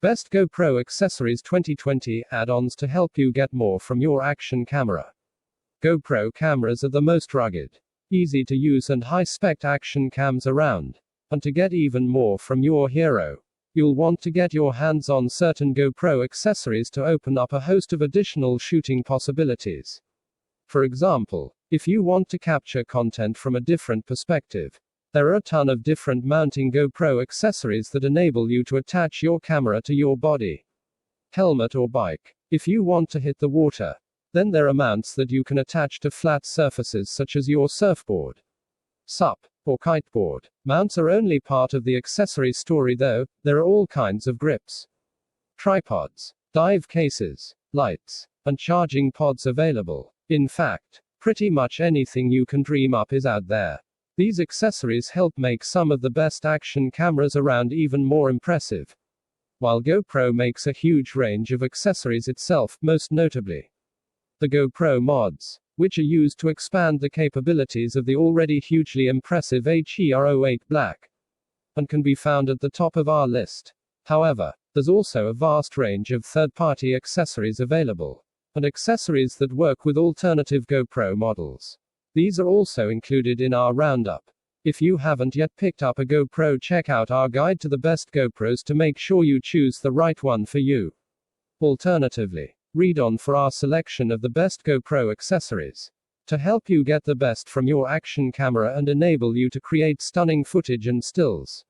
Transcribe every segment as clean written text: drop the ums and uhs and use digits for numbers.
Best GoPro Accessories 2020 add-ons to help you get more from your action camera. GoPro cameras are the most rugged, easy to use and high-spec action cams around. And to get even more from your hero, you'll want to get your hands on certain GoPro accessories to open up a host of additional shooting possibilities. For example, if you want to capture content from a different perspective, there are a ton of different mounting GoPro accessories that enable you to attach your camera to your body, helmet or bike. If you want to hit the water, then there are mounts that you can attach to flat surfaces such as your surfboard, SUP, or kiteboard. Mounts are only part of the accessory story though. There are all kinds of grips, tripods, dive cases, lights, and charging pods available. In fact, pretty much anything you can dream up is out there. These accessories help make some of the best action cameras around even more impressive. While GoPro makes a huge range of accessories itself, most notably the GoPro mods, which are used to expand the capabilities of the already hugely impressive HER08 Black, and can be found at the top of our list. However, there's also a vast range of third-party accessories available, and accessories that work with alternative GoPro models. These are also included in our roundup. If you haven't yet picked up a GoPro, check out our guide to the best GoPros to make sure you choose the right one for you. Alternatively, read on for our selection of the best GoPro accessories to help you get the best from your action camera and enable you to create stunning footage and stills.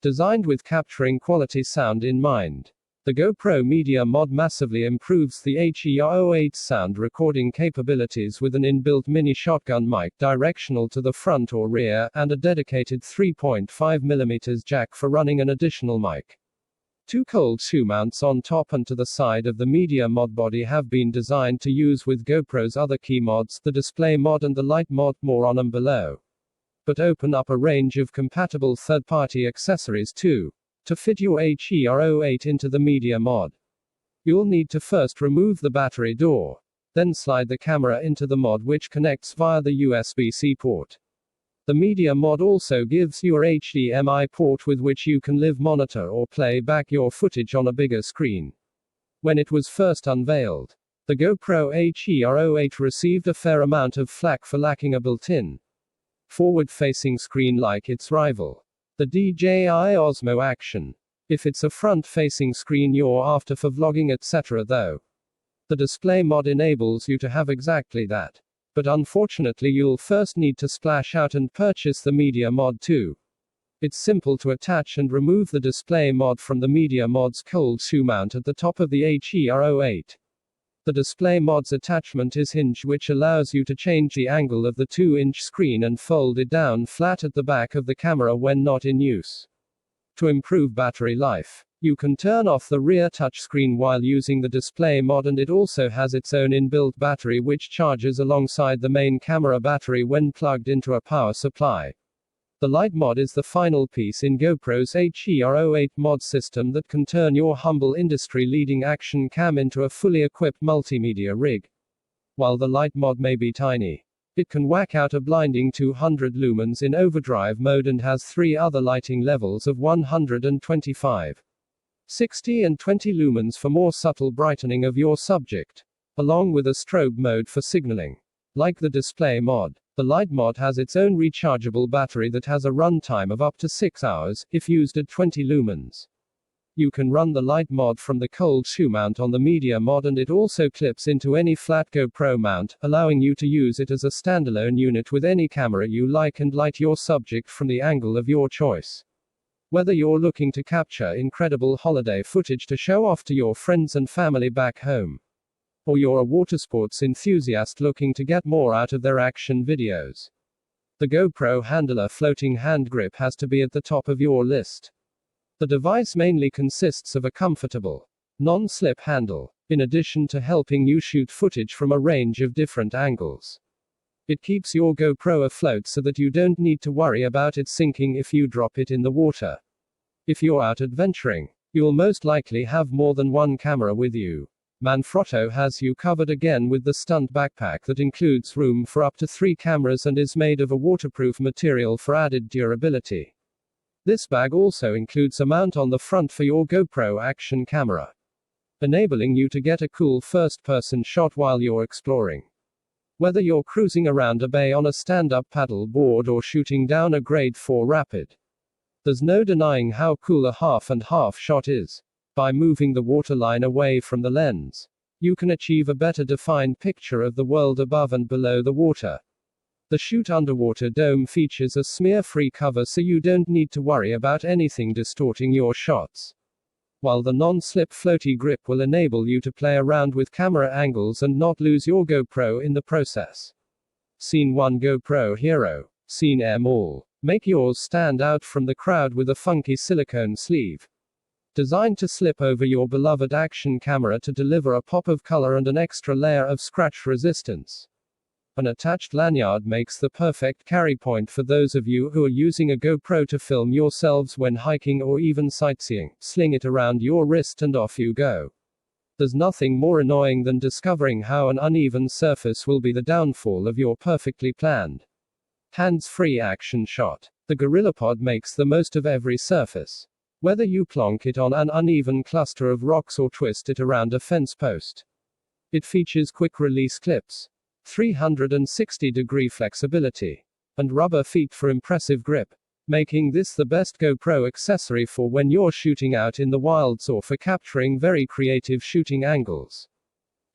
Designed with capturing quality sound in mind, the GoPro Media Mod massively improves the HER08's sound recording capabilities with an inbuilt mini shotgun mic directional to the front or rear, and a dedicated 3.5mm jack for running an additional mic. Two cold shoe mounts on top and to the side of the Media Mod body have been designed to use with GoPro's other key mods, the Display Mod and the Light Mod, more on them below. But open up a range of compatible third-party accessories too, to fit your HER08 into the Media Mod. You'll need to first remove the battery door, then slide the camera into the mod, which connects via the USB-C port. The Media Mod also gives you a HDMI port with which you can live monitor or play back your footage on a bigger screen. When it was first unveiled, the GoPro HER08 received a fair amount of flack for lacking a built-in forward-facing screen like its rival, the DJI Osmo Action. If it's a front-facing screen you're after for vlogging etc. though, the Display Mod enables you to have exactly that. But unfortunately you'll first need to splash out and purchase the Media Mod too. It's simple to attach and remove the Display Mod from the Media Mod's cold shoe mount at the top of the HER08. The Display Mod's attachment is hinged, which allows you to change the angle of the 2-inch screen and fold it down flat at the back of the camera when not in use. To improve battery life, you can turn off the rear touchscreen while using the Display Mod, and it also has its own inbuilt battery which charges alongside the main camera battery when plugged into a power supply. The Light Mod is the final piece in GoPro's HER08 mod system that can turn your humble industry-leading action cam into a fully equipped multimedia rig. While the Light Mod may be tiny, it can whack out a blinding 200 lumens in overdrive mode and has 3 other lighting levels of 125, 60 and 20 lumens for more subtle brightening of your subject, along with a strobe mode for signaling. Like the Display Mod, the Light Mod has its own rechargeable battery that has a runtime of up to 6 hours, if used at 20 lumens. You can run the Light Mod from the cold shoe mount on the Media Mod, and it also clips into any flat GoPro mount, allowing you to use it as a standalone unit with any camera you like and light your subject from the angle of your choice. Whether you're looking to capture incredible holiday footage to show off to your friends and family back home, or you're a watersports enthusiast looking to get more out of their action videos, the GoPro Handler floating hand grip has to be at the top of your list. The device mainly consists of a comfortable, non-slip handle, in addition to helping you shoot footage from a range of different angles. It keeps your GoPro afloat so that you don't need to worry about it sinking if you drop it in the water. If you're out adventuring, you'll most likely have more than one camera with you. Manfrotto has you covered again with the stunt backpack that includes room for up to 3 cameras and is made of a waterproof material for added durability. This bag also includes a mount on the front for your GoPro action camera, enabling you to get a cool first-person shot while you're exploring. Whether you're cruising around a bay on a stand-up paddle board or shooting down a grade 4 rapid, there's no denying how cool a half-and-half shot is. By moving the waterline away from the lens, you can achieve a better defined picture of the world above and below the water. The Shoot Underwater Dome features a smear-free cover, so you don't need to worry about anything distorting your shots, while the non-slip floaty grip will enable you to play around with camera angles and not lose your GoPro in the process. Scene 1 GoPro Hero. Scene M All. Make yours stand out from the crowd with a funky silicone sleeve, designed to slip over your beloved action camera to deliver a pop of color and an extra layer of scratch resistance. An attached lanyard makes the perfect carry point for those of you who are using a GoPro to film yourselves when hiking or even sightseeing. Sling it around your wrist and off you go. There's nothing more annoying than discovering how an uneven surface will be the downfall of your perfectly planned, hands-free action shot. The GorillaPod makes the most of every surface. Whether you plonk it on an uneven cluster of rocks or twist it around a fence post, it features quick-release clips, 360-degree flexibility, and rubber feet for impressive grip, making this the best GoPro accessory for when you're shooting out in the wilds or for capturing very creative shooting angles.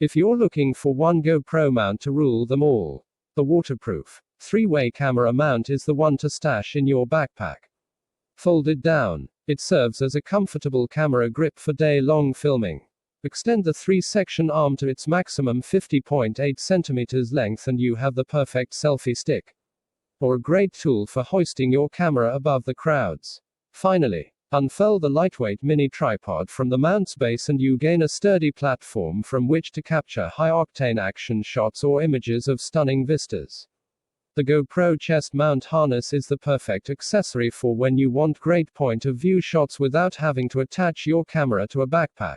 If you're looking for one GoPro mount to rule them all, the waterproof 3-way camera mount is the one to stash in your backpack. Folded down, it serves as a comfortable camera grip for day-long filming. Extend the 3-section arm to its maximum 50.8 cm length and you have the perfect selfie stick, or a great tool for hoisting your camera above the crowds. Finally, unfurl the lightweight mini tripod from the mount's base and you gain a sturdy platform from which to capture high-octane action shots or images of stunning vistas. The GoPro chest mount harness is the perfect accessory for when you want great point-of-view shots without having to attach your camera to a backpack.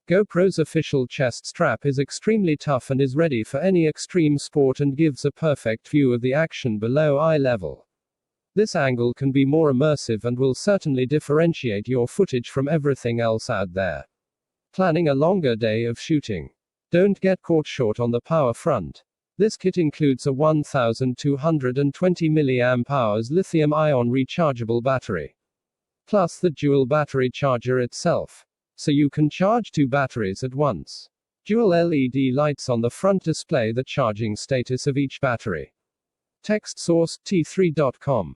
GoPro's official chest strap is extremely tough and is ready for any extreme sport and gives a perfect view of the action below eye level. This angle can be more immersive and will certainly differentiate your footage from everything else out there. Planning a longer day of shooting? Don't get caught short on the power front. This kit includes a 1220 mAh lithium-ion rechargeable battery, plus the dual battery charger itself, so you can charge 2 batteries at once. Dual LED lights on the front display the charging status of each battery. Text source, t3.com.